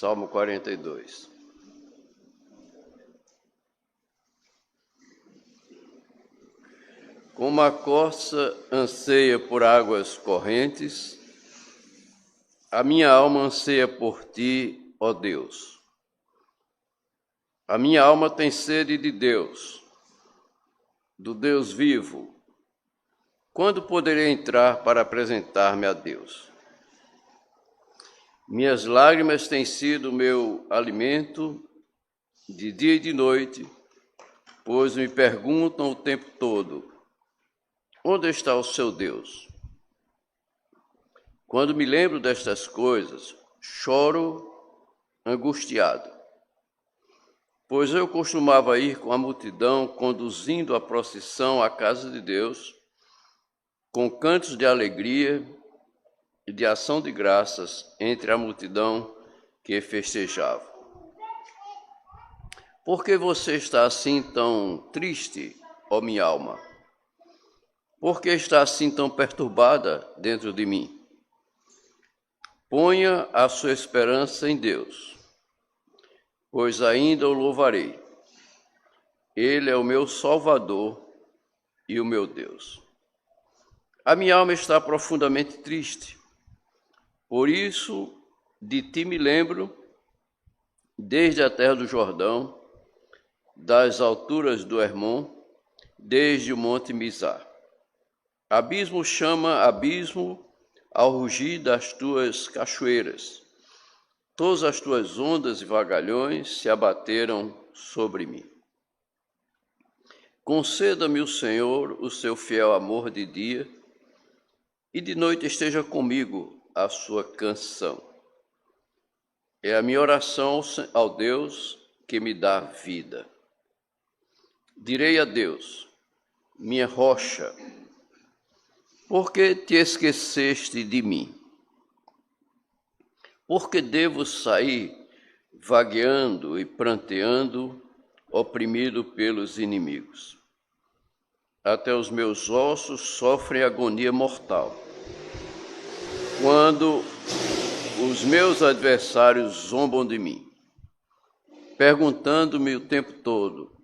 Salmo 42. Como a corça anseia por águas correntes, a minha alma anseia por ti, ó Deus. A minha alma tem sede de Deus, do Deus vivo. Quando poderei entrar para apresentar-me a Deus? Minhas lágrimas têm sido meu alimento de dia e de noite, pois me perguntam o tempo todo: onde está o seu Deus? Quando me lembro destas coisas, choro angustiado, pois eu costumava ir com a multidão conduzindo a procissão à casa de Deus, com cantos de alegria e de ação de graças entre a multidão que festejava. Por que você está assim tão triste, ó minha alma? Por que está assim tão perturbada dentro de mim? Ponha a sua esperança em Deus, pois ainda o louvarei. Ele é o meu Salvador e o meu Deus. A minha alma está profundamente triste. Por isso, de ti me lembro, desde a terra do Jordão, das alturas do Hermon, desde o monte Mizar. Abismo chama abismo ao rugir das tuas cachoeiras. Todas as tuas ondas e vagalhões se abateram sobre mim. Conceda-me o Senhor o seu fiel amor de dia, e de noite esteja comigo a sua canção. É a minha oração ao Deus que me dá vida. Direi a Deus, minha rocha, por que te esqueceste de mim? Por que devo sair vagueando e pranteando, oprimido pelos inimigos? Até os meus ossos sofrem agonia mortal, quando os meus adversários zombam de mim, perguntando-me o tempo todo: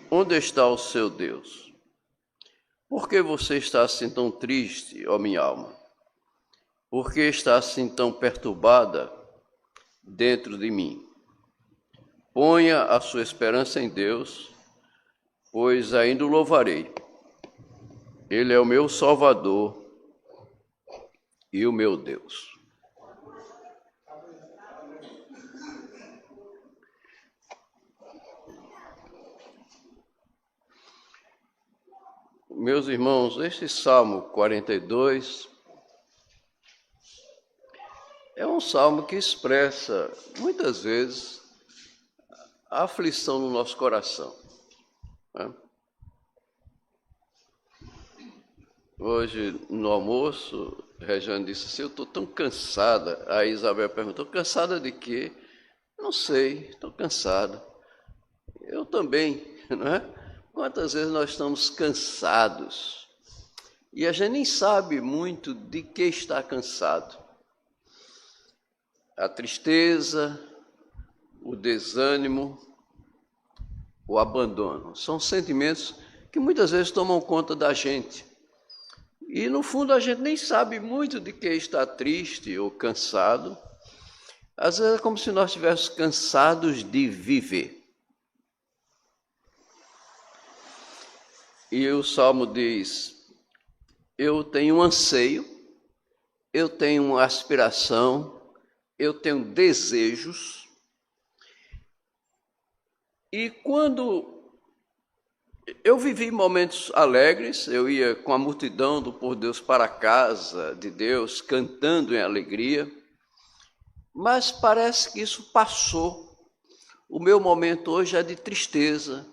onde está o seu Deus? Por que você está assim tão triste, ó minha alma? Por que está assim tão perturbada dentro de mim? Ponha a sua esperança em Deus, pois ainda o louvarei. Ele é o meu Salvador e o meu Deus. Meus irmãos, este Salmo 42 é um salmo que expressa, muitas vezes, a aflição no nosso coração, né? Hoje, no almoço, Regiane disse assim: eu estou tão cansada. A Isabel perguntou: cansada de quê? Não sei, estou cansada. Eu também, não é? Quantas vezes nós estamos cansados e a gente nem sabe muito de que está cansado. A tristeza, o desânimo, o abandono, são sentimentos que muitas vezes tomam conta da gente. E no fundo a gente nem sabe muito de que está triste ou cansado. Às vezes é como se nós estivéssemos cansados de viver. E o Salmo diz: eu tenho um anseio, eu tenho uma aspiração, eu tenho desejos. E quando eu vivi momentos alegres, eu ia com a multidão do Por Deus para a casa de Deus, cantando em alegria, mas parece que isso passou. O meu momento hoje é de tristeza.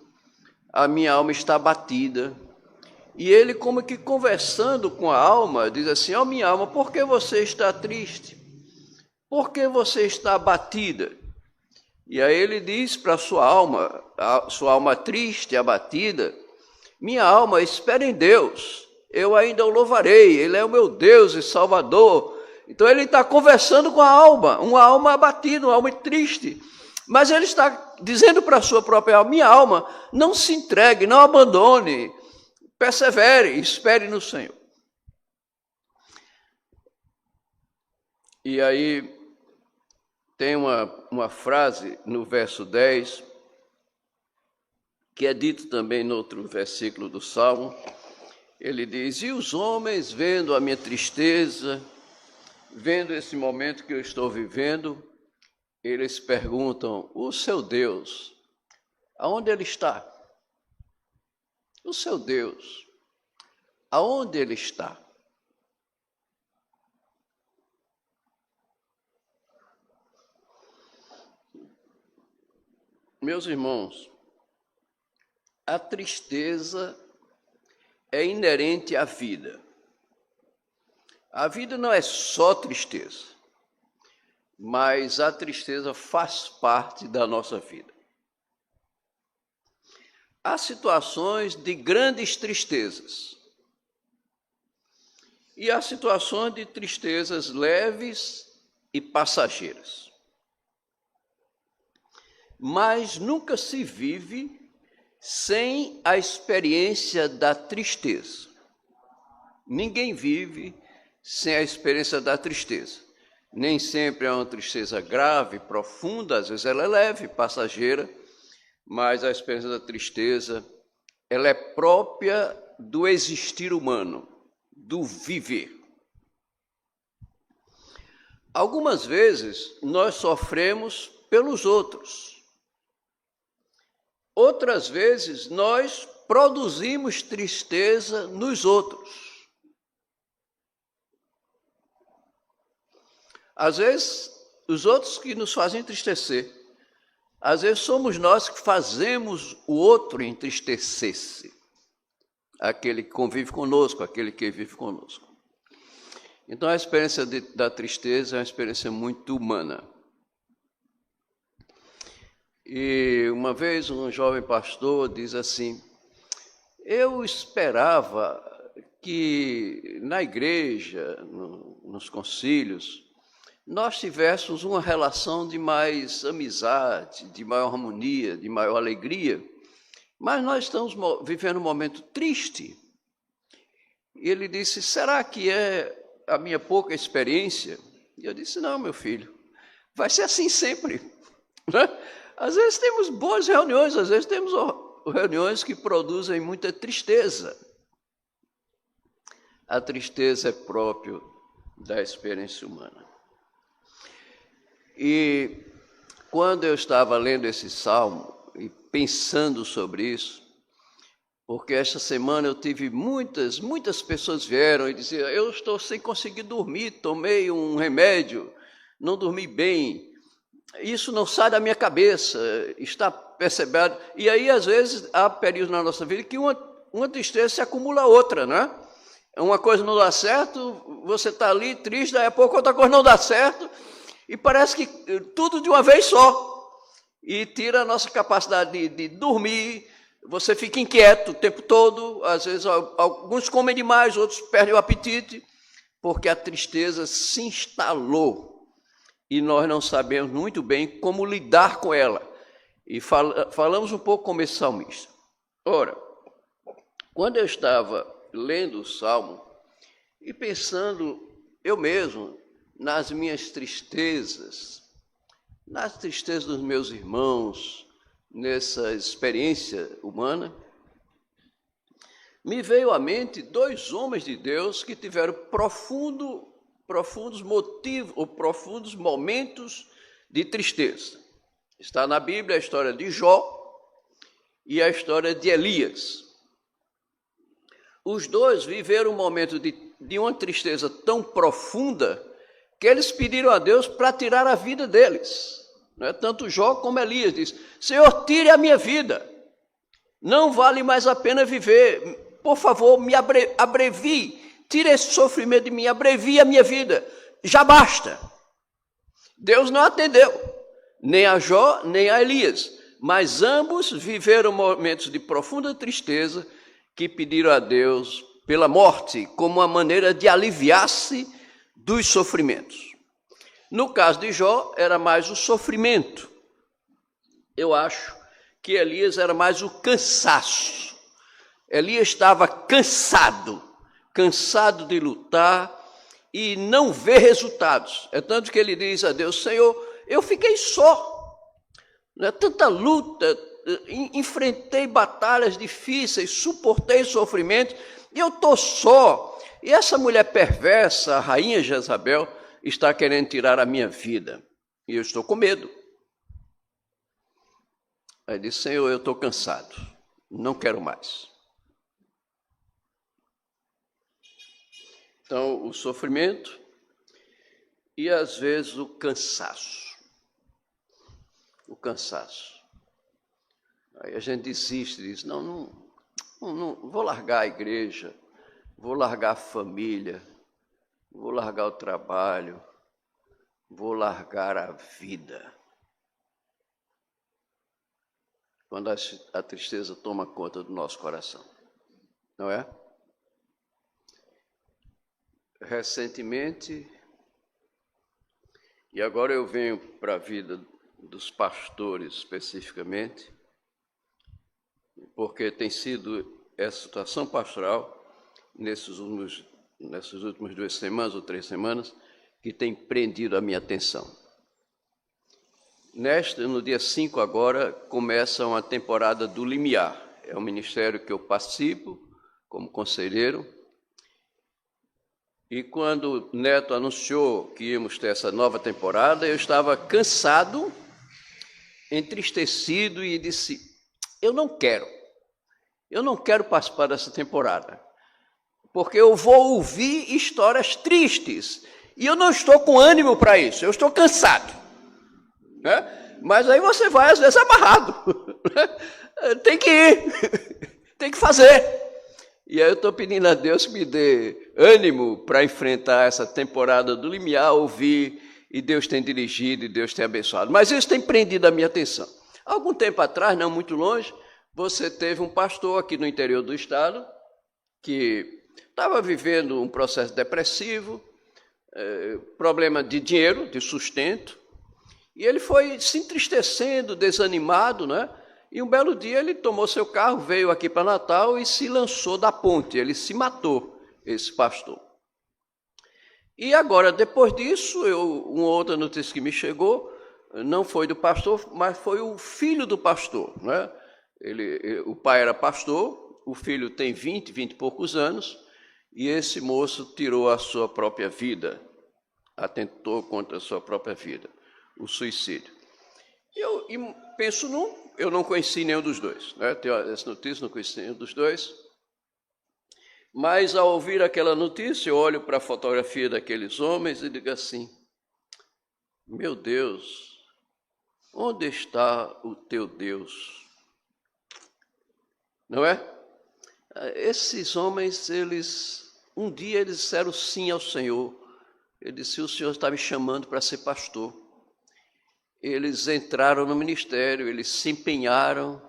A minha alma está abatida. E ele, como que conversando com a alma, diz assim: ó minha alma, por que você está triste? Por que você está abatida? E aí ele diz para a sua alma triste, abatida: minha alma, espera em Deus, eu ainda o louvarei, ele é o meu Deus e Salvador, Então ele está conversando com a alma, uma alma abatida, uma alma triste. Mas ele está dizendo para a sua própria alma: minha alma, não se entregue, não abandone, persevere, espere no Senhor. E aí tem uma frase no verso 10, que é dito também no outro versículo do Salmo. Ele diz: e os homens, vendo a minha tristeza, vendo esse momento que eu estou vivendo, eles perguntam: o seu Deus, aonde ele está? O seu Deus, aonde ele está? Meus irmãos, a tristeza é inerente à vida. A vida não é só tristeza, mas a tristeza faz parte da nossa vida. Há situações de grandes tristezas e há situações de tristezas leves e passageiras. Mas nunca se vive sem a experiência da tristeza. Ninguém vive sem a experiência da tristeza. Nem sempre é uma tristeza grave, profunda, às vezes ela é leve, passageira, mas a experiência da tristeza, ela é própria do existir humano, do viver. Algumas vezes nós sofremos pelos outros. Outras vezes nós produzimos tristeza nos outros. Às vezes, os outros que nos fazem entristecer. Às vezes somos nós que fazemos o outro entristecer-se. Aquele que convive conosco, aquele que vive conosco. Então a experiência da tristeza é uma experiência muito humana. E uma vez um jovem pastor diz assim: eu esperava que na igreja, nos concílios, nós tivéssemos uma relação de mais amizade, de maior harmonia, de maior alegria, mas nós estamos vivendo um momento triste. E ele disse: será que é a minha pouca experiência? E eu disse: não, meu filho, vai ser assim sempre, né? Às vezes temos boas reuniões, às vezes temos reuniões que produzem muita tristeza. A tristeza é próprio da experiência humana. E quando eu estava lendo esse salmo e pensando sobre isso, porque esta semana eu tive muitas pessoas vieram e diziam: eu estou sem conseguir dormir, tomei um remédio, não dormi bem, isso não sai da minha cabeça, está percebendo? E aí, às vezes, há períodos na nossa vida que uma tristeza se acumula a outra, né? Uma coisa não dá certo, você está ali triste, daí a pouco outra coisa não dá certo, e parece que tudo de uma vez só, e tira a nossa capacidade de dormir, você fica inquieto o tempo todo, às vezes alguns comem demais, outros perdem o apetite, porque a tristeza se instalou, e nós não sabemos muito bem como lidar com ela. E falamos um pouco como esse salmista. Ora, quando eu estava lendo o Salmo e pensando eu mesmo nas minhas tristezas, nas tristezas dos meus irmãos, nessa experiência humana, me veio à mente 2 homens de Deus que tiveram profundos motivos ou profundos momentos de tristeza. Está na Bíblia a história de Jó e a história de Elias. Os dois viveram um momento de uma tristeza tão profunda que eles pediram a Deus para tirar a vida deles. Tanto Jó como Elias diz: Senhor, tire a minha vida, não vale mais a pena viver, por favor, me abrevie, tire esse sofrimento de mim, abrevie a minha vida, já basta. Deus não atendeu, nem a Jó, nem a Elias, mas ambos viveram momentos de profunda tristeza que pediram a Deus pela morte, como uma maneira de aliviar-se dos sofrimentos. No caso de Jó, era mais o sofrimento. Eu acho que Elias era mais o cansaço. Elias estava cansado de lutar e não ver resultados. É tanto que ele diz a Deus: Senhor, eu fiquei só. Tanta luta, enfrentei batalhas difíceis, suportei sofrimento, e eu estou só. E essa mulher perversa, a rainha Jezabel, está querendo tirar a minha vida. E eu estou com medo. Aí disse: Senhor, eu estou cansado, não quero mais. Então, o sofrimento e, às vezes, o cansaço. O cansaço. Aí a gente desiste, diz: não vou largar a igreja, vou largar a família, vou largar o trabalho, vou largar a vida. Quando a tristeza toma conta do nosso coração, não é? Recentemente, e agora eu venho para a vida dos pastores especificamente, porque tem sido essa situação pastoral nessas últimas 2 semanas ou 3 semanas que tem prendido a minha atenção. No dia 5 agora, começa uma temporada do Limiar. É um ministério que eu participo como conselheiro. E quando Neto anunciou que íamos ter essa nova temporada, eu estava cansado, entristecido e disse: eu não quero participar dessa temporada, porque eu vou ouvir histórias tristes e eu não estou com ânimo para isso, eu estou cansado. Né? Mas aí você vai às vezes amarrado, tem que ir, tem que fazer. E aí eu estou pedindo a Deus que me dê ânimo para enfrentar essa temporada do Limiar, ouvir, e Deus tem dirigido e Deus tem abençoado. Mas isso tem prendido a minha atenção. Algum tempo atrás, não muito longe, você teve um pastor aqui no interior do estado que estava vivendo um processo depressivo, problema de dinheiro, de sustento, e ele foi se entristecendo, desanimado, né? E um belo dia ele tomou seu carro, veio aqui para Natal e se lançou da ponte. Ele se matou, esse pastor. E agora, depois disso, uma outra notícia que me chegou, não foi do pastor, mas foi o filho do pastor. Né? O pai era pastor, o filho tem 20 e poucos anos, e esse moço tirou a sua própria vida, atentou contra a sua própria vida, o suicídio. Eu penso eu não conheci nenhum dos dois, né? Tenho essa notícia, não conheci nenhum dos dois. Mas ao ouvir aquela notícia, eu olho para a fotografia daqueles homens e digo assim: meu Deus, onde está o teu Deus? Não é? Esses homens, um dia eles disseram sim ao Senhor. Ele disse: o Senhor está me chamando para ser pastor. Eles entraram no ministério, eles se empenharam,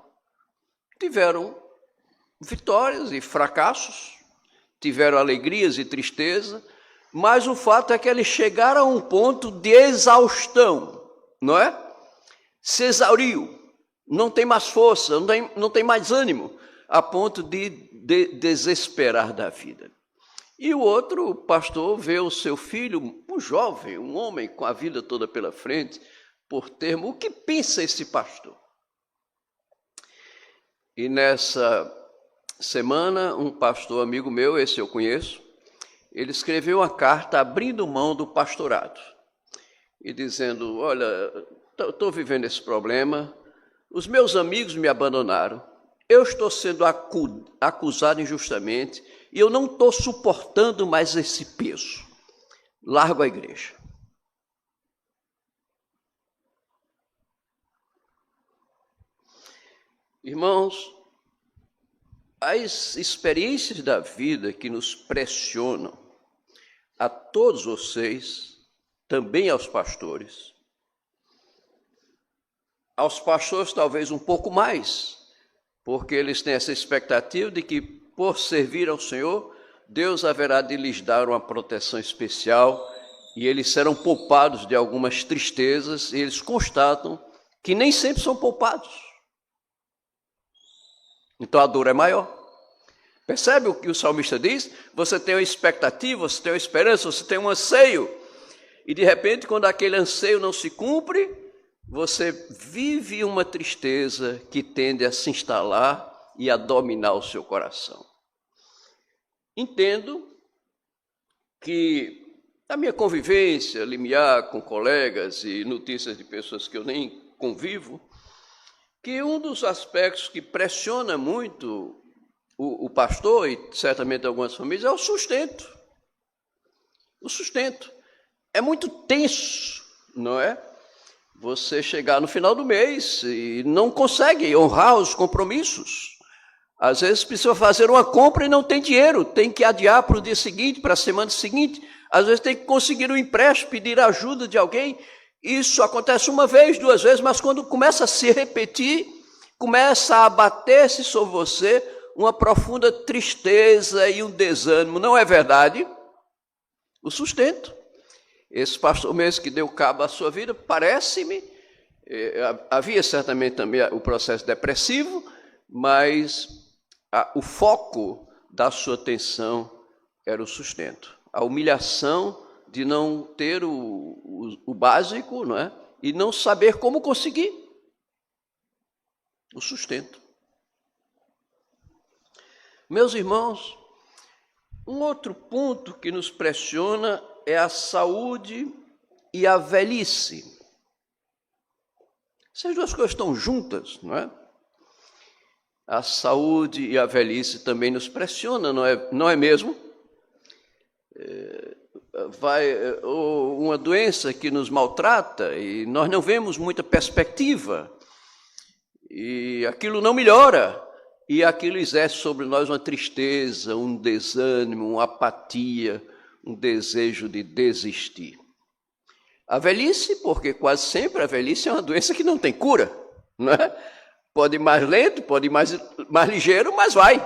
tiveram vitórias e fracassos, tiveram alegrias e tristeza, mas o fato é que eles chegaram a um ponto de exaustão, não é? Se exauriu, não tem mais força, não tem mais ânimo, a ponto de desesperar da vida. E o outro pastor vê o seu filho, um jovem, um homem com a vida toda pela frente, por termo: o que pensa esse pastor? E nessa semana, um pastor amigo meu, esse eu conheço, ele escreveu uma carta abrindo mão do pastorado e dizendo: olha, estou vivendo esse problema, os meus amigos me abandonaram, eu estou sendo acusado injustamente e eu não estou suportando mais esse peso, largo a igreja. Irmãos, as experiências da vida que nos pressionam, a todos vocês, também aos pastores talvez um pouco mais, porque eles têm essa expectativa de que, por servir ao Senhor, Deus haverá de lhes dar uma proteção especial e eles serão poupados de algumas tristezas, e eles constatam que nem sempre são poupados. Então a dor é maior. Percebe o que o salmista diz? Você tem uma expectativa, você tem uma esperança, você tem um anseio, e de repente, quando aquele anseio não se cumpre, você vive uma tristeza que tende a se instalar e a dominar o seu coração. Entendo que a minha convivência limiar com colegas e notícias de pessoas que eu nem convivo, que um dos aspectos que pressiona muito o pastor, e certamente algumas famílias, é o sustento. O sustento. É muito tenso, não é? Você chegar no final do mês e não consegue honrar os compromissos. Às vezes precisa fazer uma compra e não tem dinheiro, tem que adiar para o dia seguinte, para a semana seguinte. Às vezes tem que conseguir um empréstimo, pedir ajuda de alguém. Isso acontece uma vez, duas vezes, mas quando começa a se repetir, começa a abater-se sobre você uma profunda tristeza e um desânimo. Não é verdade? O sustento. Esse pastor mesmo que deu cabo à sua vida, parece-me, havia certamente também o processo depressivo, mas o foco da sua atenção era o sustento. A humilhação de não ter o básico, não é? E não saber como conseguir o sustento. Meus irmãos, um outro ponto que nos pressiona é a saúde e a velhice. Essas duas coisas estão juntas, não é? A saúde e a velhice também nos pressionam, não é mesmo? Uma doença que nos maltrata e nós não vemos muita perspectiva, e aquilo não melhora, e aquilo exerce sobre nós uma tristeza, um desânimo, uma apatia, um desejo de desistir. A velhice, porque quase sempre a velhice é uma doença que não tem cura, não é? Pode ir mais lento, pode ir mais ligeiro, mas vai.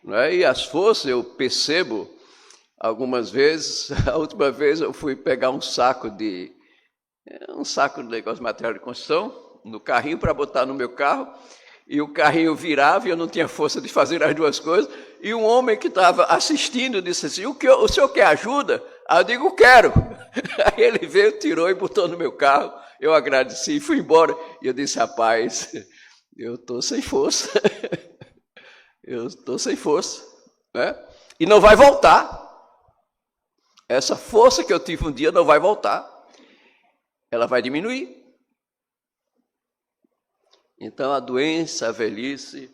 Não é? E as forças, eu percebo algumas vezes, a última vez eu fui pegar um saco de negócio de material de construção no carrinho para botar no meu carro, e o carrinho virava e eu não tinha força de fazer as duas coisas, e um homem que estava assistindo disse assim, o senhor quer ajuda? Aí eu digo, quero. Aí ele veio, tirou e botou no meu carro, eu agradeci e fui embora. E eu disse, rapaz, eu estou sem força, né? E não vai voltar. Essa força que eu tive um dia não vai voltar, ela vai diminuir. Então, a doença, a velhice,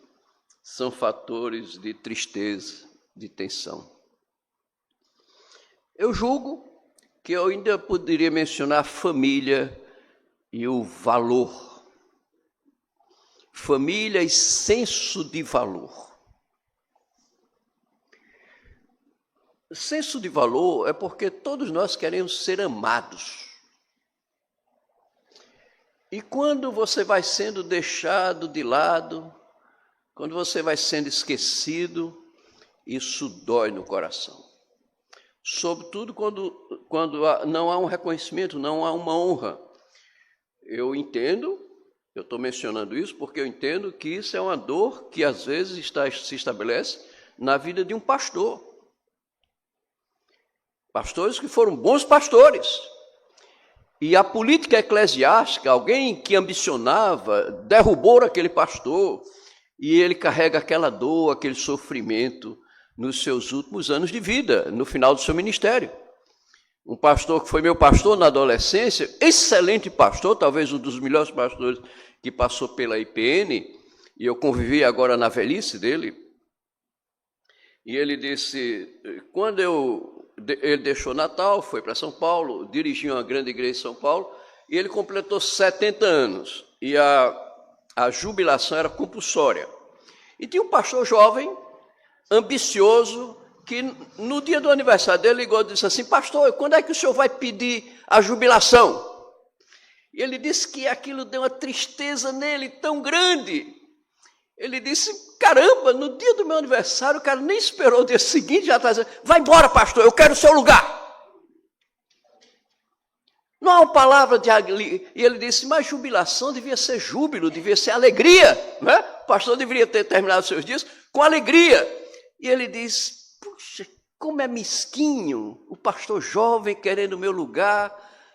são fatores de tristeza, de tensão. Eu julgo que eu ainda poderia mencionar a família e o valor. Família e senso de valor. Senso de valor é porque todos nós queremos ser amados. E quando você vai sendo deixado de lado, quando você vai sendo esquecido, isso dói no coração. Sobretudo quando não há um reconhecimento, não há uma honra. Eu estou mencionando isso porque eu entendo que isso é uma dor que às vezes se estabelece na vida de um pastor. Pastores que foram bons pastores. E a política eclesiástica, alguém que ambicionava, derrubou aquele pastor, e ele carrega aquela dor, aquele sofrimento nos seus últimos anos de vida, no final do seu ministério. Um pastor que foi meu pastor na adolescência, excelente pastor, talvez um dos melhores pastores que passou pela IPN, e eu convivi agora na velhice dele, e ele disse, ele deixou Natal, foi para São Paulo, dirigiu uma grande igreja em São Paulo, e ele completou 70 anos, e a jubilação era compulsória. E tinha um pastor jovem, ambicioso, que no dia do aniversário dele ligou e disse assim, pastor, quando é que o senhor vai pedir a jubilação? E ele disse que aquilo deu uma tristeza nele tão grande. Ele disse, caramba, no dia do meu aniversário, o cara nem esperou o dia seguinte, já está dizendo, vai embora, pastor, eu quero o seu lugar. Não há uma palavra de alegria. E ele disse, mas jubilação devia ser júbilo, devia ser alegria. Né? O pastor deveria ter terminado seus dias com alegria. E ele diz, puxa, como é mesquinho o pastor jovem querendo o meu lugar.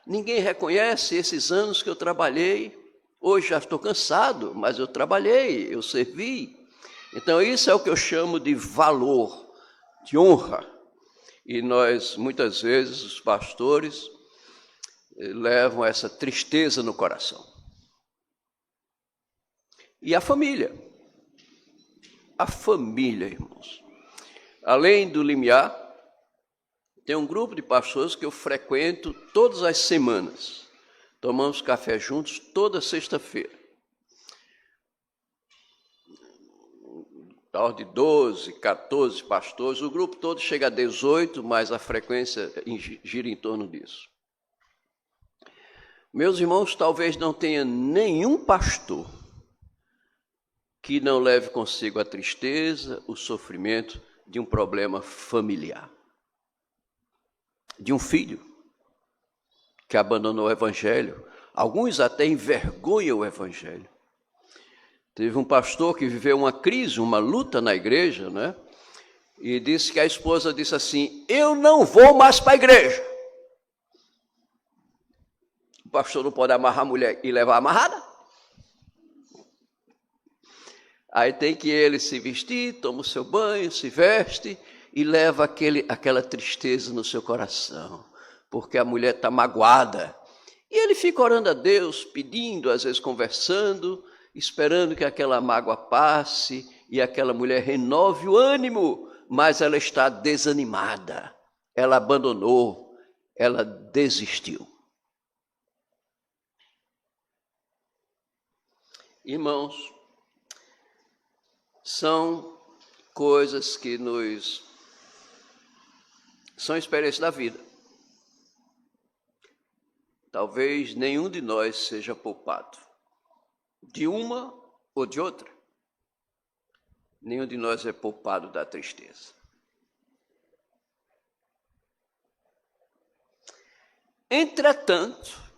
Ninguém reconhece esses anos que eu trabalhei. Hoje já estou cansado, mas eu trabalhei, eu servi. Então isso é o que eu chamo de valor, de honra. E nós, muitas vezes, os pastores, levam essa tristeza no coração. E a família, irmãos. Além do limiar, tem um grupo de pastores que eu frequento todas as semanas. Tomamos café juntos toda sexta-feira. Tal de 12, 14 pastores, o grupo todo chega a 18, mas a frequência gira em torno disso. Meus irmãos, talvez não tenha nenhum pastor que não leve consigo a tristeza, o sofrimento de um problema familiar. De um filho que abandonou o evangelho. Alguns até envergonham o evangelho. Teve um pastor que viveu uma crise, uma luta na igreja, né? E disse que a esposa disse assim, eu não vou mais para a igreja. O pastor não pode amarrar a mulher e levar amarrada? Aí tem que ele se vestir, toma o seu banho, se veste e leva aquela tristeza no seu coração, porque a mulher está magoada. E ele fica orando a Deus, pedindo, às vezes conversando, esperando que aquela mágoa passe e aquela mulher renove o ânimo, mas ela está desanimada, ela abandonou, ela desistiu. Irmãos, são coisas que são experiências da vida. Talvez nenhum de nós seja poupado, de uma ou de outra. Nenhum de nós é poupado da tristeza. Entretanto,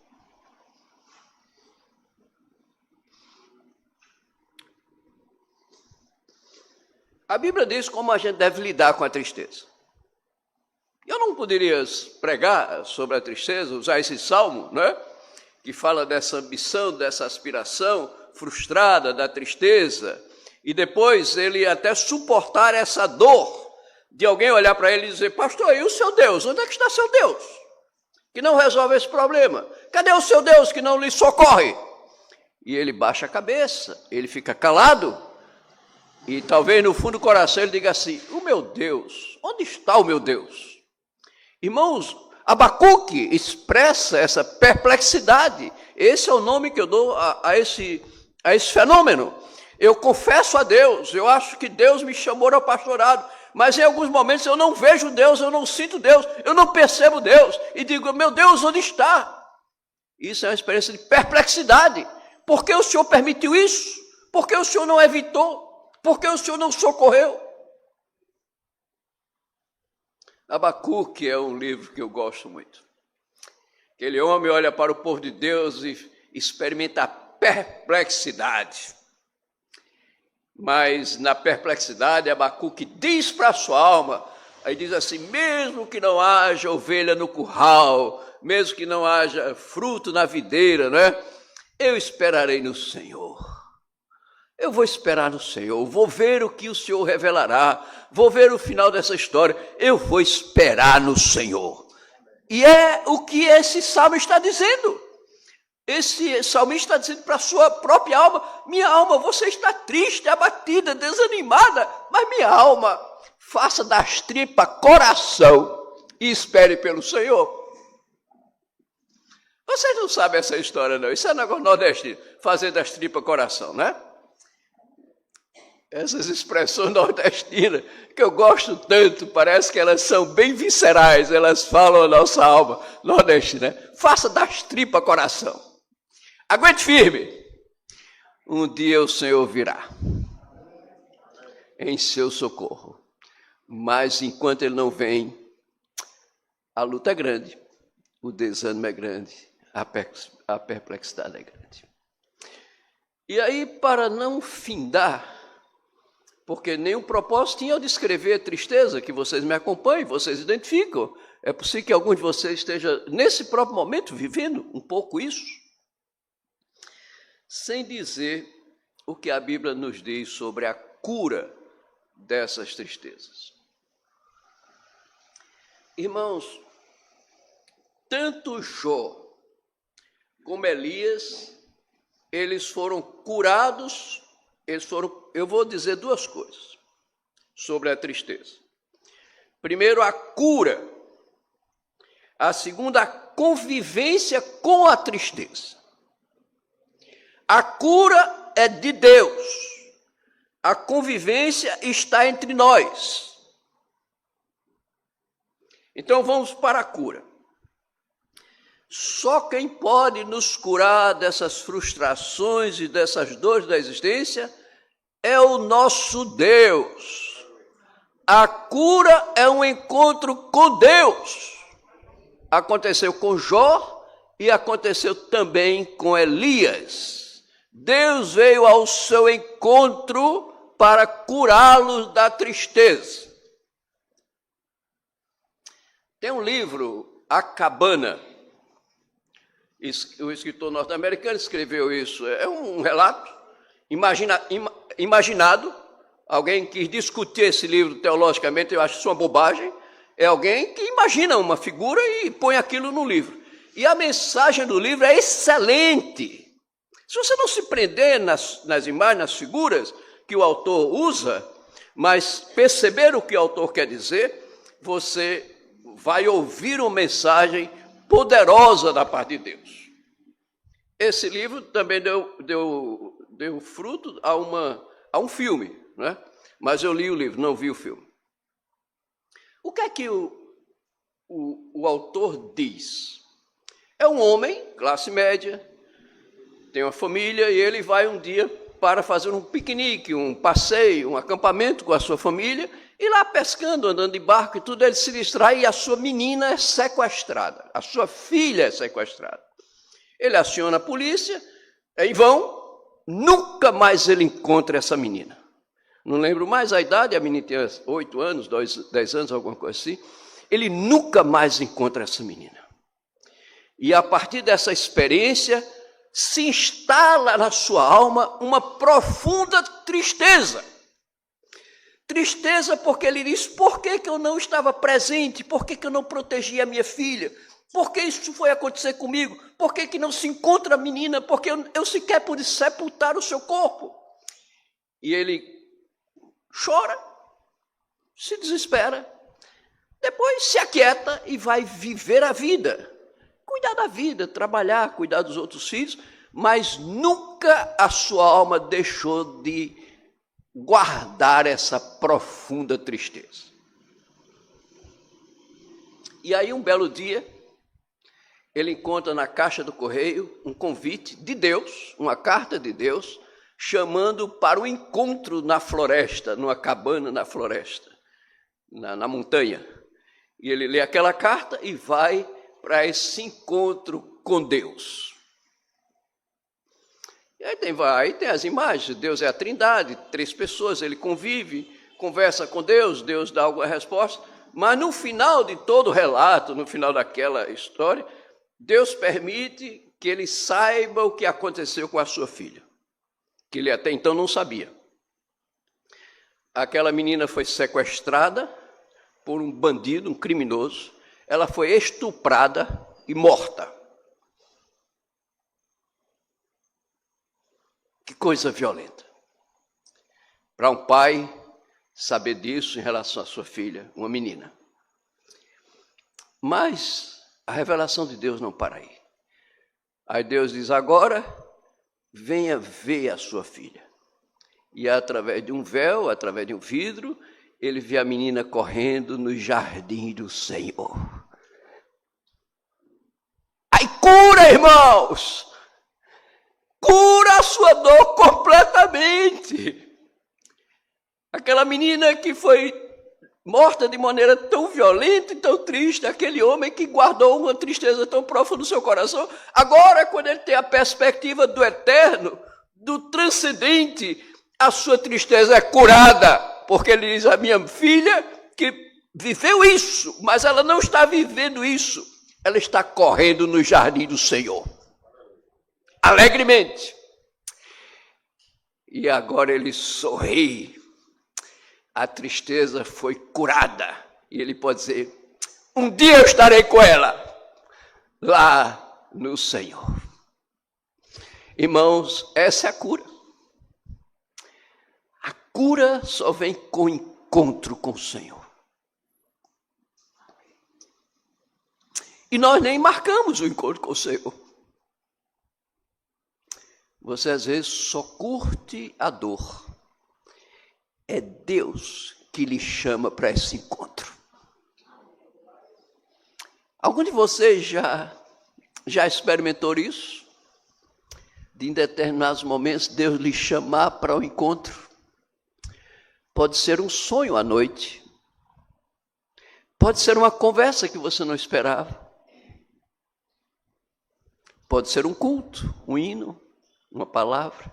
a Bíblia diz como a gente deve lidar com a tristeza. Eu não poderia pregar sobre a tristeza, usar esse salmo, né? Que fala dessa ambição, dessa aspiração frustrada, da tristeza, e depois ele até suportar essa dor de alguém olhar para ele e dizer, pastor, e o seu Deus? Onde é que está seu Deus? Que não resolve esse problema. Cadê o seu Deus que não lhe socorre? E ele baixa a cabeça, ele fica calado, e talvez no fundo do coração ele diga assim, o meu Deus, onde está o meu Deus? Irmãos, Abacuque expressa essa perplexidade. Esse é o nome que eu dou a esse fenômeno. Eu confesso a Deus, eu acho que Deus me chamou ao pastorado, mas em alguns momentos eu não vejo Deus, eu não sinto Deus, eu não percebo Deus, e digo, meu Deus, onde está? Isso é uma experiência de perplexidade. Por que o Senhor permitiu isso? Por que o Senhor não evitou? Por que o Senhor não socorreu? Abacuque é um livro que eu gosto muito. Aquele homem olha para o povo de Deus e experimenta a perplexidade. Mas na perplexidade, Abacuque diz para a sua alma, aí diz assim, mesmo que não haja ovelha no curral, mesmo que não haja fruto na videira, né? Eu esperarei no Senhor. Eu vou esperar no Senhor, vou ver o que o Senhor revelará, vou ver o final dessa história, eu vou esperar no Senhor. E é o que esse salmo está dizendo. Esse salmista está dizendo para a sua própria alma, minha alma, você está triste, abatida, desanimada, mas minha alma, faça das tripas coração e espere pelo Senhor. Vocês não sabem essa história não, isso é negócio nordestino, fazer das tripas coração, né? Essas expressões nordestinas, que eu gosto tanto, parece que elas são bem viscerais, elas falam a nossa alma nordestina, né? Faça das tripas coração. Aguente firme. Um dia o Senhor virá em seu socorro. Mas enquanto Ele não vem, a luta é grande, o desânimo é grande, A perplexidade é grande. E aí, para não findar, porque nenhum propósito tinha eu descrever a tristeza, que vocês me acompanhem, vocês identificam. É possível que algum de vocês esteja, nesse próprio momento, vivendo um pouco isso. Sem dizer o que a Bíblia nos diz sobre a cura dessas tristezas. Irmãos, tanto Jó como Elias, eles foram curados, eu vou dizer duas coisas sobre a tristeza. Primeiro, a cura. A segunda, a convivência com a tristeza. A cura é de Deus. A convivência está entre nós. Então vamos para a cura. Só quem pode nos curar dessas frustrações e dessas dores da existência é o nosso Deus. A cura é um encontro com Deus. Aconteceu com Jó e aconteceu também com Elias. Deus veio ao seu encontro para curá-los da tristeza. Tem um livro, A Cabana. O escritor norte-americano escreveu isso. É um relato imaginado. Alguém que discutir esse livro teologicamente, eu acho isso uma bobagem. É alguém que imagina uma figura e põe aquilo no livro. E a mensagem do livro é excelente. Se você não se prender nas imagens, nas figuras que o autor usa, mas perceber o que o autor quer dizer, você vai ouvir uma mensagem poderosa da parte de Deus. Esse livro também deu fruto a um filme, né? Mas eu li o livro, não vi o filme. O que é que o autor diz? É um homem, classe média, tem uma família e ele vai um dia para fazer um piquenique, um passeio, um acampamento com a sua família, e lá pescando, andando de barco e tudo, ele se distrai e a sua menina é sequestrada, a sua filha é sequestrada. Ele aciona a polícia, em vão, nunca mais ele encontra essa menina. Não lembro mais a idade, a menina tinha 8 anos, 10 anos, alguma coisa assim. Ele nunca mais encontra essa menina. E a partir dessa experiência, se instala na sua alma uma profunda tristeza. Tristeza porque ele diz, por que eu não estava presente? Por que eu não protegi a minha filha? Por que isso foi acontecer comigo? Por que não se encontra a menina? Porque eu sequer pude sepultar o seu corpo. E ele chora, se desespera, depois se aquieta e vai viver a vida. Cuidar da vida, trabalhar, cuidar dos outros filhos, mas nunca a sua alma deixou de guardar essa profunda tristeza. E aí, um belo dia, ele encontra na caixa do correio um convite de Deus, uma carta de Deus, chamando para o encontro na floresta, numa cabana na floresta, na montanha. E ele lê aquela carta e vai para esse encontro com Deus. E aí tem as imagens, Deus é a Trindade, 3 pessoas, ele convive, conversa com Deus, Deus dá alguma resposta, mas no final de todo o relato, no final daquela história, Deus permite que ele saiba o que aconteceu com a sua filha, que ele até então não sabia. Aquela menina foi sequestrada por um bandido, um criminoso, ela foi estuprada e morta. Que coisa violenta. Para um pai saber disso em relação à sua filha, uma menina. Mas a revelação de Deus não para aí. Aí Deus diz, agora venha ver a sua filha. E através de um véu, através de um vidro, ele vê a menina correndo no jardim do Senhor. Aí cura, irmãos! Cura a sua dor completamente. Aquela menina que foi morta de maneira tão violenta e tão triste, aquele homem que guardou uma tristeza tão profunda no seu coração, agora, quando ele tem a perspectiva do eterno, do transcendente, a sua tristeza é curada, porque ele diz: a minha filha que viveu isso, mas ela não está vivendo isso, ela está correndo no jardim do Senhor, alegremente. E agora ele sorri, a tristeza foi curada, e ele pode dizer: um dia eu estarei com ela, lá no Senhor. Irmãos, essa é a cura. A cura só vem com o encontro com o Senhor. E nós nem marcamos o encontro com o Senhor. Você às vezes só curte a dor. É Deus que lhe chama para esse encontro. Algum de vocês já experimentou isso? De em determinados momentos Deus lhe chamar para o encontro. Pode ser um sonho à noite. Pode ser uma conversa que você não esperava. Pode ser um culto, um hino, uma palavra.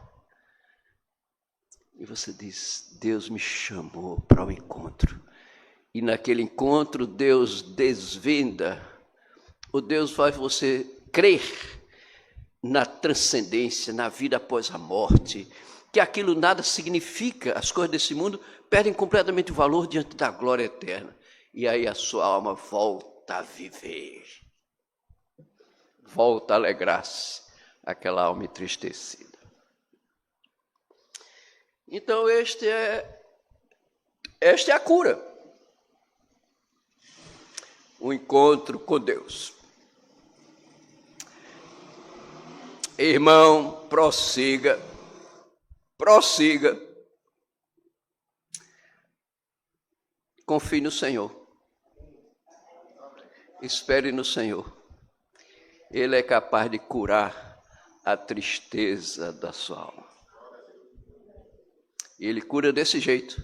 E você diz: Deus me chamou para o encontro. E naquele encontro Deus desvenda, ou Deus faz você crer na transcendência, na vida após a morte, que aquilo nada significa, as coisas desse mundo perdem completamente o valor diante da glória eterna. E aí a sua alma volta a viver. Volta a alegrar-se, aquela alma entristecida. Então, esta é a cura. O encontro com Deus. Irmão, prossiga. Confie no Senhor. Espere no Senhor. Ele é capaz de curar a tristeza da sua alma. E Ele cura desse jeito,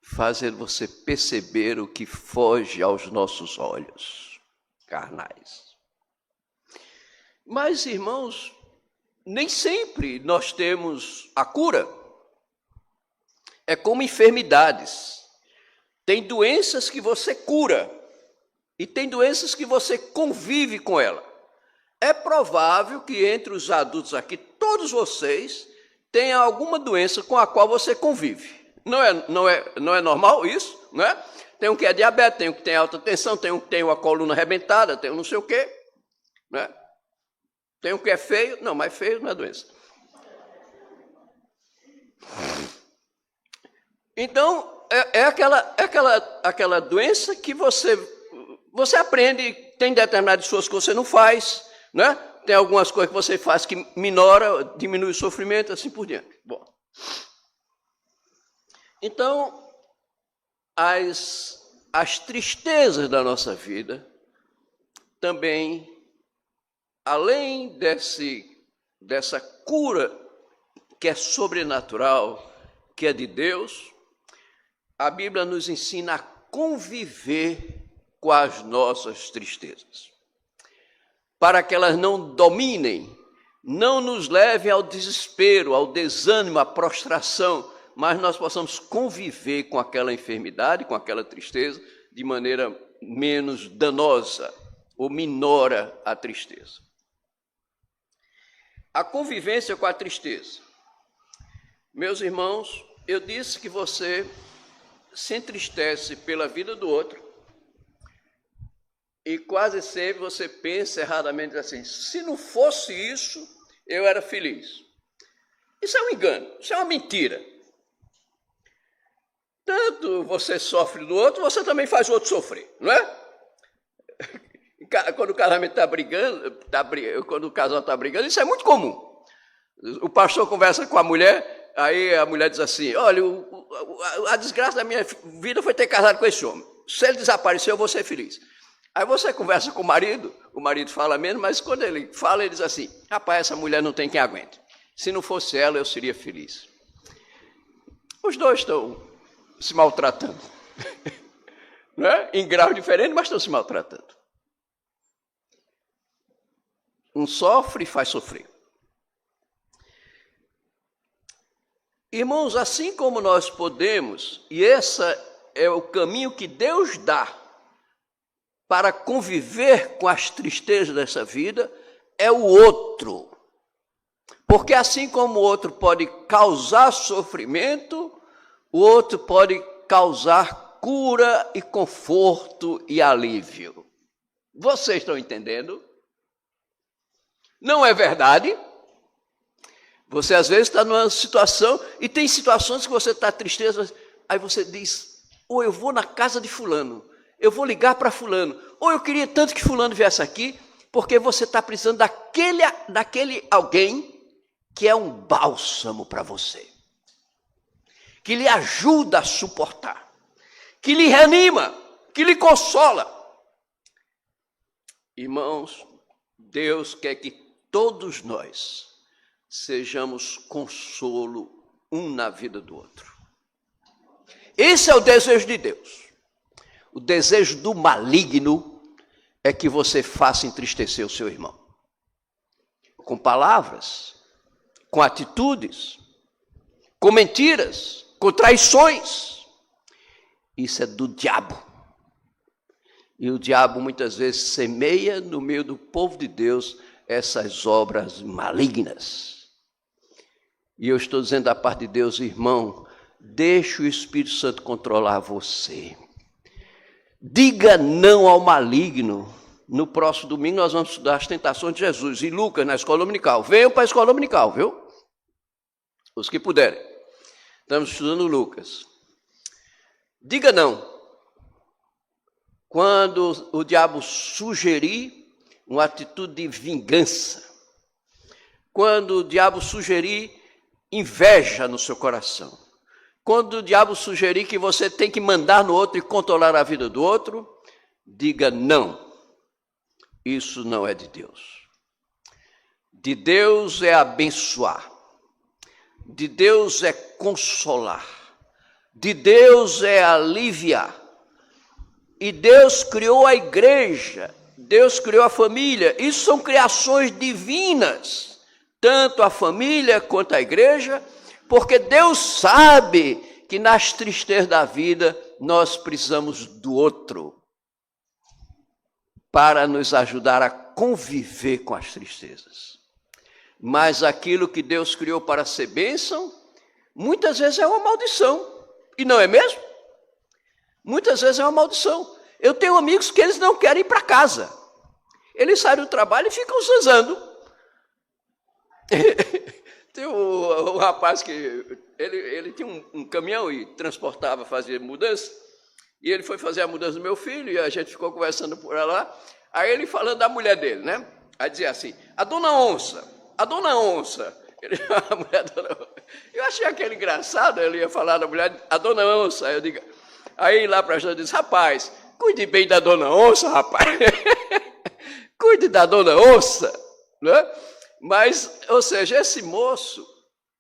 fazendo você perceber o que foge aos nossos olhos carnais. Mas, irmãos, nem sempre nós temos a cura. É como enfermidades. Tem doenças que você cura e tem doenças que você convive com ela. É provável que entre os adultos aqui, todos vocês tenham alguma doença com a qual você convive. Não é normal isso? Não é? Tem um que é diabetes, tem um que tem alta tensão, tem um que tem uma coluna arrebentada, tem um não sei o quê. Não é? Tem um que é feio. Não, mas feio não é doença. Então, é aquela doença que você aprende, tem determinadas coisas que você não faz, né? Tem algumas coisas que você faz que minora, diminui o sofrimento, assim por diante. Bom, então, as tristezas da nossa vida também, além dessa cura que é sobrenatural, que é de Deus, a Bíblia nos ensina a conviver com as nossas tristezas, para que elas não dominem, não nos levem ao desespero, ao desânimo, à prostração, mas nós possamos conviver com aquela enfermidade, com aquela tristeza, de maneira menos danosa, ou minora a tristeza. A convivência com a tristeza. Meus irmãos, eu disse que você se entristece pela vida do outro, e quase sempre você pensa erradamente assim: se não fosse isso, eu era feliz. Isso é um engano, isso é uma mentira. Tanto você sofre do outro, você também faz o outro sofrer, não é? Quando o casamento está brigando, quando o casal está brigando, isso é muito comum. O pastor conversa com a mulher, aí a mulher diz assim: olha, a desgraça da minha vida foi ter casado com esse homem. Se ele desapareceu, eu vou ser feliz. Aí você conversa com o marido fala menos, mas quando ele fala, ele diz assim: rapaz, essa mulher não tem quem aguente. Se não fosse ela, eu seria feliz. Os dois estão se maltratando. né? Em graus diferentes, mas estão se maltratando. Um sofre e faz sofrer. Irmãos, assim como nós podemos, e esse é o caminho que Deus dá para conviver com as tristezas dessa vida, é o outro. Porque assim como o outro pode causar sofrimento, o outro pode causar cura e conforto e alívio. Vocês estão entendendo? Não é verdade? Você às vezes está numa situação, e tem situações que você está tristeza, aí você diz, ou eu vou na casa de fulano, eu vou ligar para fulano, ou eu queria tanto que fulano viesse aqui, porque você está precisando daquele alguém que é um bálsamo para você, que lhe ajuda a suportar, que lhe reanima, que lhe consola. Irmãos, Deus quer que todos nós sejamos consolo um na vida do outro. Esse é o desejo de Deus. O desejo do maligno é que você faça entristecer o seu irmão. Com palavras, com atitudes, com mentiras, com traições. Isso é do diabo. E o diabo muitas vezes semeia no meio do povo de Deus essas obras malignas. E eu estou dizendo da parte de Deus, irmão, deixe o Espírito Santo controlar você. Diga não ao maligno. No próximo domingo nós vamos estudar as tentações de Jesus. E Lucas, na escola dominical. Venham para a escola dominical, viu? Os que puderem. Estamos estudando Lucas. Diga não. Quando o diabo sugerir uma atitude de vingança, quando o diabo sugerir inveja no seu coração, quando o diabo sugerir que você tem que mandar no outro e controlar a vida do outro, diga não. Isso não é de Deus. De Deus é abençoar. De Deus é consolar. De Deus é aliviar. E Deus criou a igreja. Deus criou a família. Isso são criações divinas. Tanto a família quanto a igreja. Porque Deus sabe que nas tristezas da vida nós precisamos do outro para nos ajudar a conviver com as tristezas. Mas aquilo que Deus criou para ser bênção, muitas vezes é uma maldição. E não é mesmo? Muitas vezes é uma maldição. Eu tenho amigos que eles não querem ir para casa. Eles saem do trabalho e ficam zanzando. Tem um rapaz que ele tinha um caminhão e transportava, fazia mudança, e ele foi fazer a mudança do meu filho, e a gente ficou conversando por lá, aí ele falando da mulher dele, né? Aí dizia assim, a dona Onça, a mulher dona Onça. Eu achei aquele engraçado, ele ia falar da mulher, a dona Onça, eu digo, aí lá para a gente diz, rapaz, cuide bem da dona Onça, rapaz, cuide da dona Onça, né? Mas, ou seja, esse moço,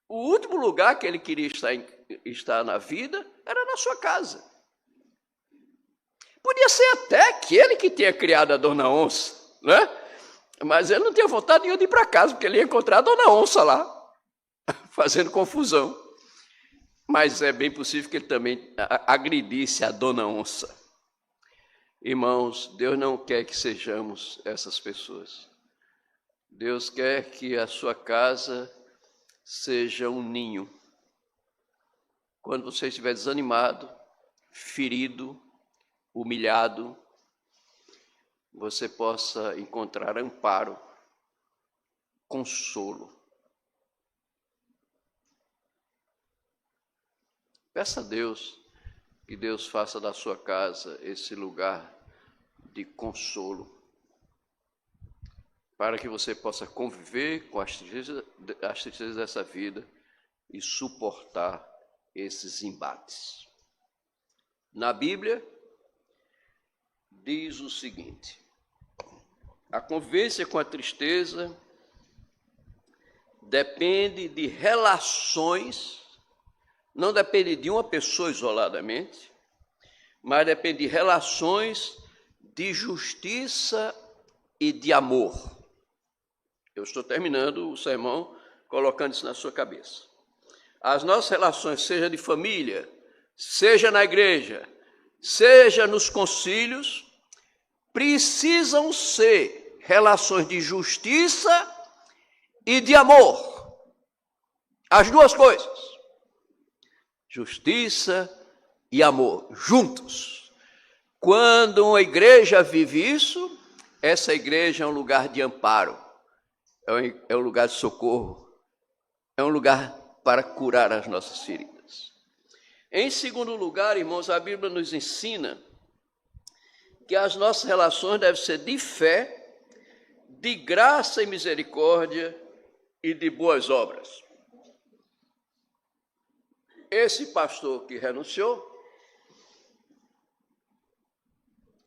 o último lugar que ele queria estar na vida era na sua casa. Podia ser até aquele que tinha criado a dona Onça, né? Mas ele não tinha vontade nenhuma de ir para casa, porque ele ia encontrar a dona Onça lá, fazendo confusão. Mas é bem possível que ele também agredisse a dona Onça. Irmãos, Deus não quer que sejamos essas pessoas. Deus quer que a sua casa seja um ninho. Quando você estiver desanimado, ferido, humilhado, você possa encontrar amparo, consolo. Peça a Deus que Deus faça da sua casa esse lugar de consolo, para que você possa conviver com as tristezas dessa vida e suportar esses embates. Na Bíblia, diz o seguinte, a convivência com a tristeza depende de relações, não depende de uma pessoa isoladamente, mas depende de relações de justiça e de amor. Eu estou terminando o sermão colocando isso na sua cabeça. As nossas relações, seja de família, seja na igreja, seja nos concílios, precisam ser relações de justiça e de amor. As duas coisas. Justiça e amor, juntos. Quando uma igreja vive isso, essa igreja é um lugar de amparo, é um lugar de socorro, é um lugar para curar as nossas feridas. Em segundo lugar, irmãos, a Bíblia nos ensina que as nossas relações devem ser de fé, de graça e misericórdia e de boas obras. Esse pastor que renunciou,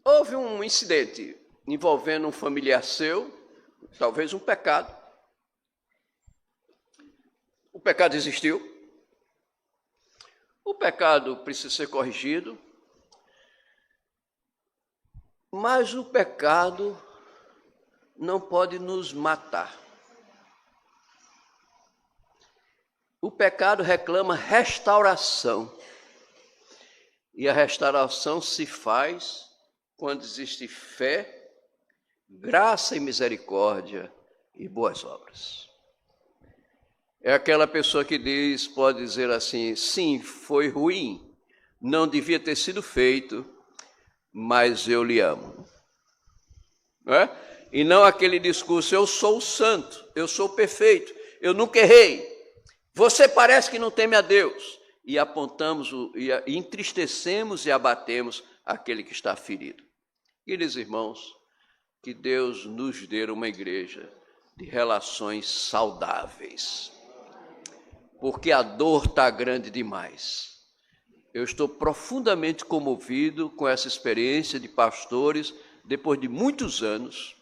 houve um incidente envolvendo um familiar seu, talvez um pecado. O pecado existiu. O pecado precisa ser corrigido. Mas o pecado não pode nos matar. O pecado reclama restauração. E a restauração se faz quando existe fé, graça e misericórdia e boas obras. É aquela pessoa que diz, pode dizer assim, sim, foi ruim, não devia ter sido feito, mas eu lhe amo. Não é? E não aquele discurso, eu sou o santo, eu sou perfeito, eu nunca errei. Você parece que não teme a Deus. E apontamos, e entristecemos e abatemos aquele que está ferido. Queridos irmãos, que Deus nos dê uma igreja de relações saudáveis. Porque a dor está grande demais. Eu estou profundamente comovido com essa experiência de pastores, depois de muitos anos,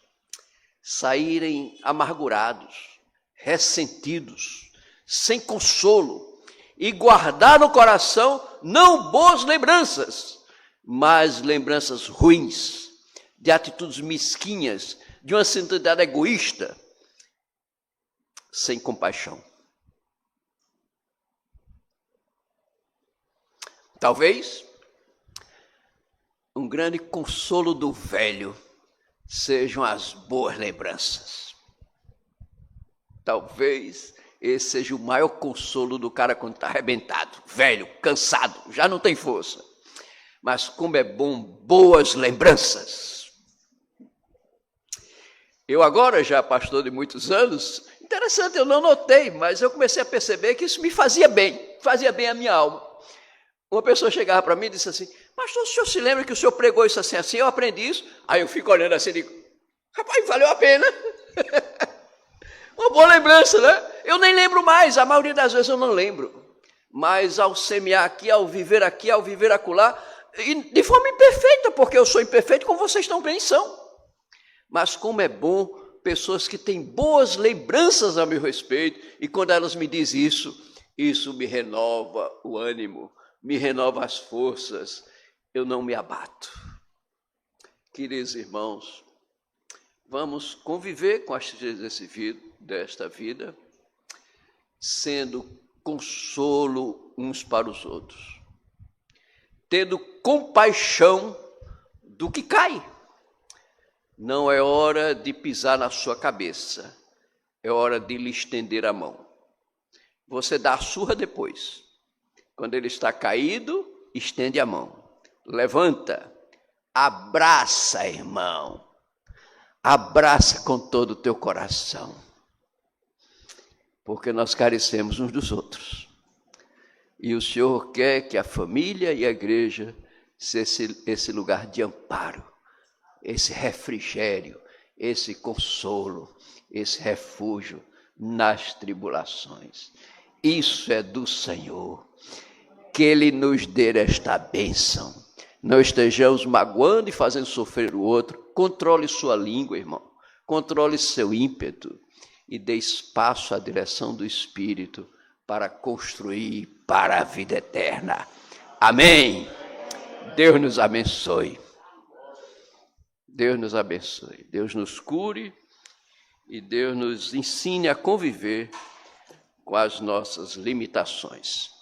saírem amargurados, ressentidos, sem consolo, e guardar no coração não boas lembranças, mas lembranças ruins, de atitudes mesquinhas, de uma santidade egoísta, sem compaixão. Talvez um grande consolo do velho sejam as boas lembranças. Talvez esse seja o maior consolo do cara quando está arrebentado, velho, cansado, já não tem força. Mas como é bom boas lembranças. Eu agora, já pastor de muitos anos, interessante, eu não notei, mas eu comecei a perceber que isso me fazia bem a minha alma. Uma pessoa chegava para mim e disse assim, pastor, o senhor se lembra que o senhor pregou isso assim, eu aprendi isso? Aí eu fico olhando assim e digo, rapaz, valeu a pena. Uma boa lembrança, né? Eu nem lembro mais, a maioria das vezes eu não lembro. Mas ao semear aqui, ao viver acolá, e de forma imperfeita, porque eu sou imperfeito como vocês também são. Mas como é bom pessoas que têm boas lembranças a meu respeito, e quando elas me dizem isso me renova o ânimo, me renova as forças, eu não me abato. Queridos irmãos, vamos conviver com as tristezas desta vida, sendo consolo uns para os outros, tendo compaixão do que cai. Não é hora de pisar na sua cabeça, é hora de lhe estender a mão. Você dá a surra depois. Quando ele está caído, estende a mão. Levanta, abraça, irmão. Abraça com todo o teu coração. Porque nós carecemos uns dos outros. E o Senhor quer que a família e a igreja seja esse lugar de amparo, esse refrigério, esse consolo, esse refúgio nas tribulações. Isso é do Senhor. Que Ele nos dê esta bênção. Não estejamos magoando e fazendo sofrer o outro. Controle sua língua, irmão. Controle seu ímpeto. E dê espaço à direção do Espírito para construir para a vida eterna. Amém. Deus nos abençoe. Deus nos abençoe. Deus nos cure e Deus nos ensine a conviver com as nossas limitações.